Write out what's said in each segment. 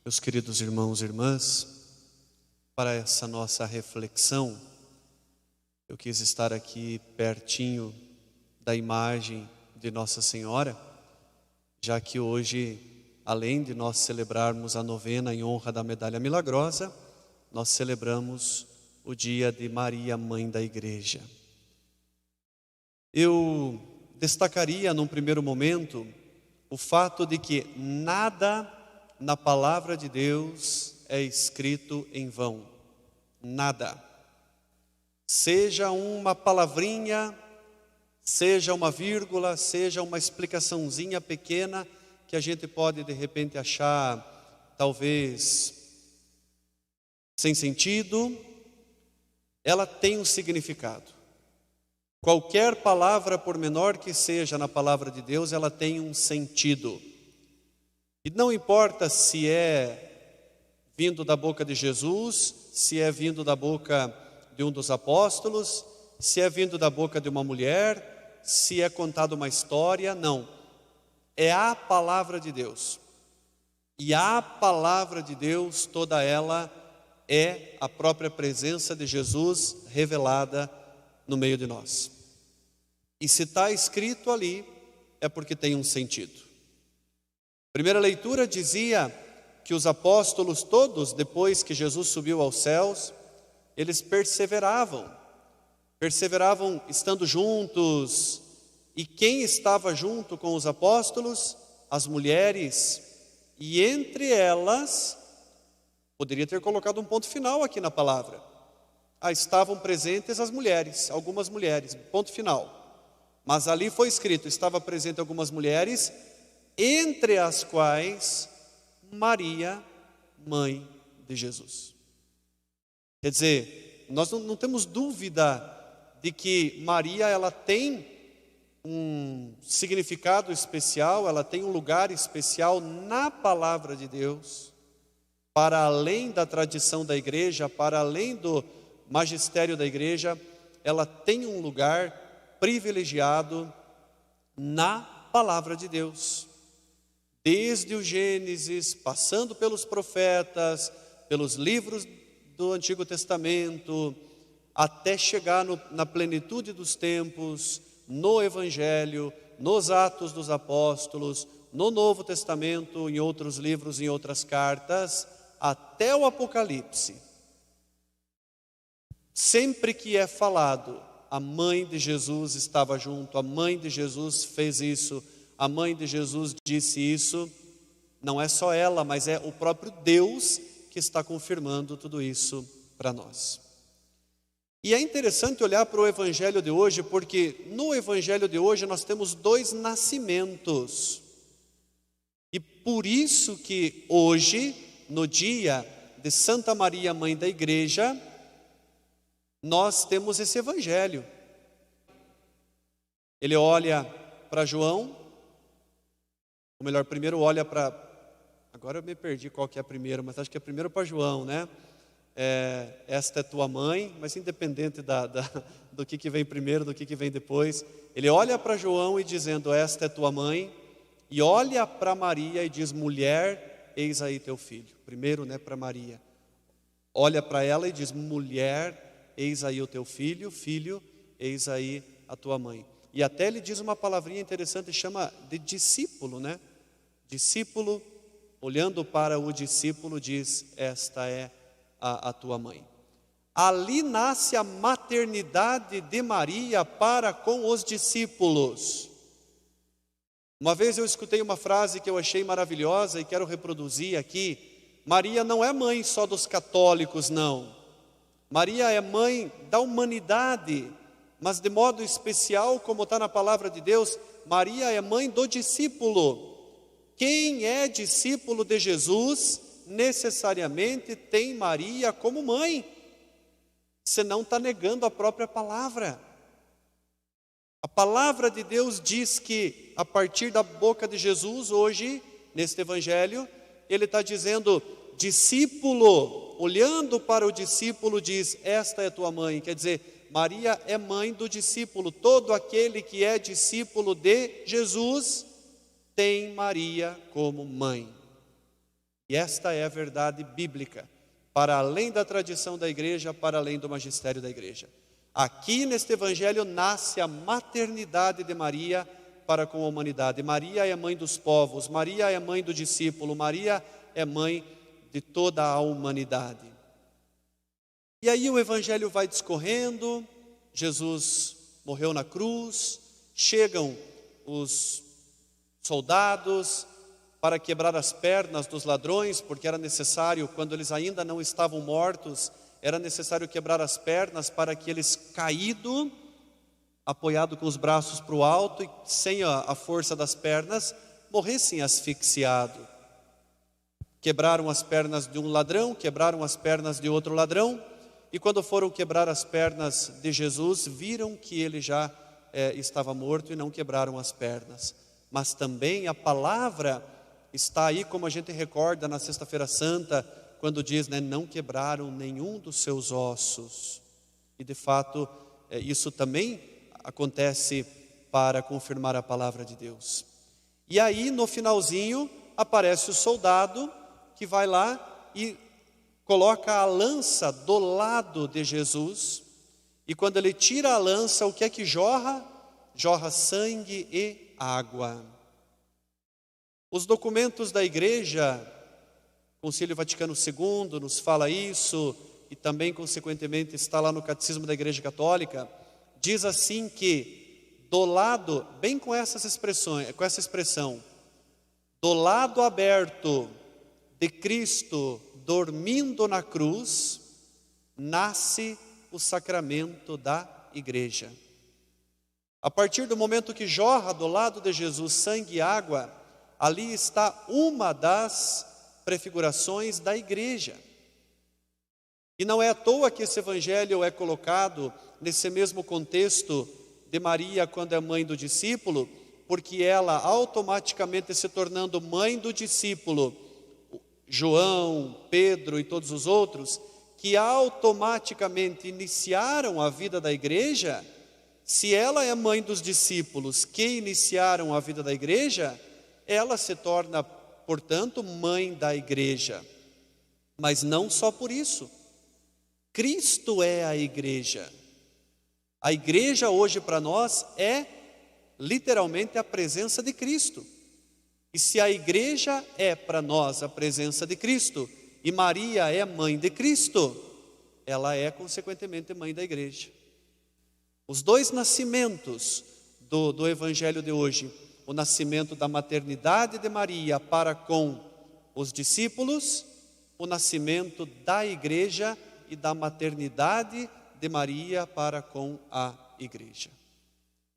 Meus queridos irmãos e irmãs, para essa nossa reflexão, eu quis estar aqui pertinho da imagem de Nossa Senhora, já que hoje, além de nós celebrarmos a novena em honra da Medalha Milagrosa, nós celebramos o dia de Maria, Mãe da Igreja. Eu destacaria num primeiro momento o fato de que nada na palavra de Deus é escrito em vão. Nada. Seja uma palavrinha, seja uma vírgula, seja uma explicaçãozinha pequena que a gente pode de repente achar talvez sem sentido, ela tem um significado. Qualquer palavra, por menor que seja na palavra de Deus, ela tem um sentido. E não importa se é vindo da boca de Jesus, se é vindo da boca de um dos apóstolos, se é vindo da boca de uma mulher, se é contada uma história, não. É a palavra de Deus. E a palavra de Deus, toda ela, é a própria presença de Jesus revelada no meio de nós. E se está escrito ali, é porque tem um sentido. A primeira leitura dizia que os apóstolos todos, depois que Jesus subiu aos céus, eles perseveravam estando juntos. E quem estava junto com os apóstolos? As mulheres. E entre elas, poderia ter colocado um ponto final aqui na palavra. Estavam presentes as mulheres, algumas mulheres, ponto final. Mas ali foi escrito, estava presente algumas mulheres, entre as quais Maria, mãe de Jesus. Quer dizer, nós não temos dúvida de que Maria, ela tem um significado especial, ela tem um lugar especial na palavra de Deus, para além da tradição da igreja, para além do magistério da igreja, ela tem um lugar privilegiado na palavra de Deus. Desde o Gênesis, passando pelos profetas, pelos livros do Antigo Testamento, até chegar na plenitude dos tempos, no Evangelho, nos Atos dos Apóstolos, no Novo Testamento, em outros livros, em outras cartas, até o Apocalipse. Sempre que é falado, a mãe de Jesus estava junto, a mãe de Jesus fez isso, a mãe de Jesus disse isso. Não é só ela, mas é o próprio Deus que está confirmando tudo isso para nós. E é interessante olhar para o Evangelho de hoje, porque no Evangelho de hoje nós temos dois nascimentos. E por isso que hoje, no dia de Santa Maria, Mãe da Igreja, nós temos esse Evangelho. Ele olha para João, ou melhor, primeiro olha para... Agora eu me perdi qual que é a primeira, mas acho que é primeiro para João, né? Esta é tua mãe, mas independente do que vem primeiro, do que vem depois, ele olha para João e dizendo, esta é tua mãe, e olha para Maria e diz, mulher, eis aí teu filho. Primeiro, né, para Maria. Olha para ela e diz, mulher, eis aí o teu filho, filho, eis aí a tua mãe. E até ele diz uma palavrinha interessante, chama de discípulo, né? Discípulo, olhando para o discípulo, diz, esta é a tua mãe. Ali nasce a maternidade de Maria para com os discípulos. Uma vez eu escutei uma frase que eu achei maravilhosa e quero reproduzir aqui. Maria não é mãe só dos católicos, não. Maria é mãe da humanidade, mas de modo especial, como está na palavra de Deus, Maria é mãe do discípulo. Quem é discípulo de Jesus, necessariamente tem Maria como mãe, senão está negando a própria palavra. A palavra de Deus diz que, a partir da boca de Jesus, hoje, neste Evangelho, ele está dizendo, discípulo, olhando para o discípulo, diz, esta é tua mãe. Quer dizer, Maria é mãe do discípulo. Todo aquele que é discípulo de Jesus tem Maria como mãe. E esta é a verdade bíblica, para além da tradição da igreja, para além do magistério da igreja. Aqui neste evangelho nasce a maternidade de Maria para com a humanidade. Maria é mãe dos povos, Maria é mãe do discípulo, Maria é mãe de toda a humanidade. E aí o evangelho vai discorrendo, Jesus morreu na cruz, chegam os soldados para quebrar as pernas dos ladrões, porque era necessário, quando eles ainda não estavam mortos, era necessário quebrar as pernas para que eles, caído, apoiado com os braços para o alto e sem a força das pernas, morressem asfixiados. Quebraram as pernas de um ladrão, quebraram as pernas de outro ladrão, e quando foram quebrar as pernas de Jesus, viram que ele já estava morto e não quebraram as pernas. Mas também a palavra está aí, como a gente recorda na Sexta-feira Santa, quando diz, não quebraram nenhum dos seus ossos. E de fato, isso também acontece para confirmar a palavra de Deus. E aí, no finalzinho, aparece o soldado que vai lá e coloca a lança do lado de Jesus. E quando ele tira a lança, o que é que jorra? Jorra sangue e água. Os documentos da igreja, o Concílio Vaticano II nos fala isso, e também consequentemente está lá no Catecismo da Igreja Católica, diz assim que do lado, bem com essa expressão, do lado aberto de Cristo dormindo na cruz, nasce o sacramento da igreja. A partir do momento que jorra do lado de Jesus sangue e água, ali está uma das prefigurações da igreja. E não é à toa que esse evangelho é colocado nesse mesmo contexto de Maria quando é mãe do discípulo, porque ela automaticamente se tornando mãe do discípulo, João, Pedro e todos os outros, que automaticamente iniciaram a vida da igreja, se ela é mãe dos discípulos que iniciaram a vida da igreja, ela se torna, portanto, mãe da igreja. Mas não só por isso. Cristo é a igreja. A igreja hoje para nós é literalmente a presença de Cristo. E se a igreja é para nós a presença de Cristo, e Maria é mãe de Cristo, ela é consequentemente mãe da igreja. Os dois nascimentos do evangelho de hoje, o nascimento da maternidade de Maria para com os discípulos, o nascimento da igreja e da maternidade de Maria para com a igreja.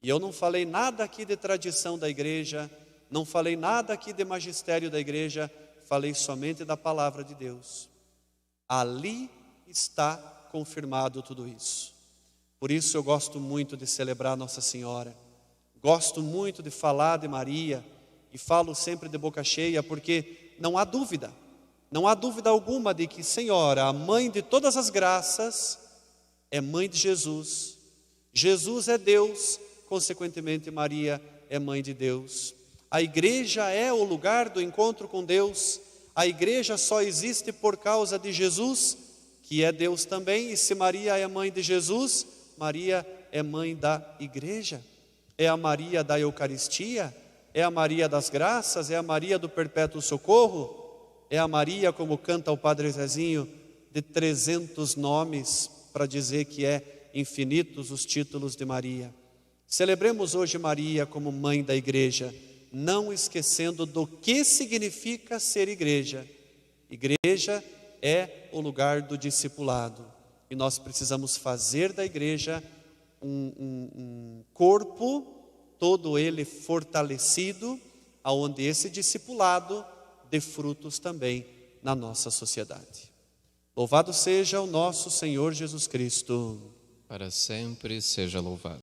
E eu não falei nada aqui de tradição da igreja, não falei nada aqui de magistério da igreja, falei somente da palavra de Deus. Ali está confirmado tudo isso. Por isso eu gosto muito de celebrar Nossa Senhora. Gosto muito de falar de Maria e falo sempre de boca cheia, porque não há dúvida alguma de que Senhora, a mãe de todas as graças, é mãe de Jesus. Jesus é Deus, consequentemente Maria é mãe de Deus. A igreja é o lugar do encontro com Deus. A igreja só existe por causa de Jesus, que é Deus também. E se Maria é mãe de Jesus, Maria é mãe da igreja. É a Maria da Eucaristia, é a Maria das Graças, é a Maria do Perpétuo Socorro, é a Maria, como canta o Padre Zezinho, de 300 nomes, para dizer que é infinitos os títulos de Maria. Celebremos hoje Maria como mãe da igreja, não esquecendo do que significa ser igreja. Igreja é o lugar do discipulado, e nós precisamos fazer da igreja um corpo, todo ele fortalecido, aonde esse discipulado dê frutos também na nossa sociedade. Louvado seja o nosso Senhor Jesus Cristo. Para sempre seja louvado.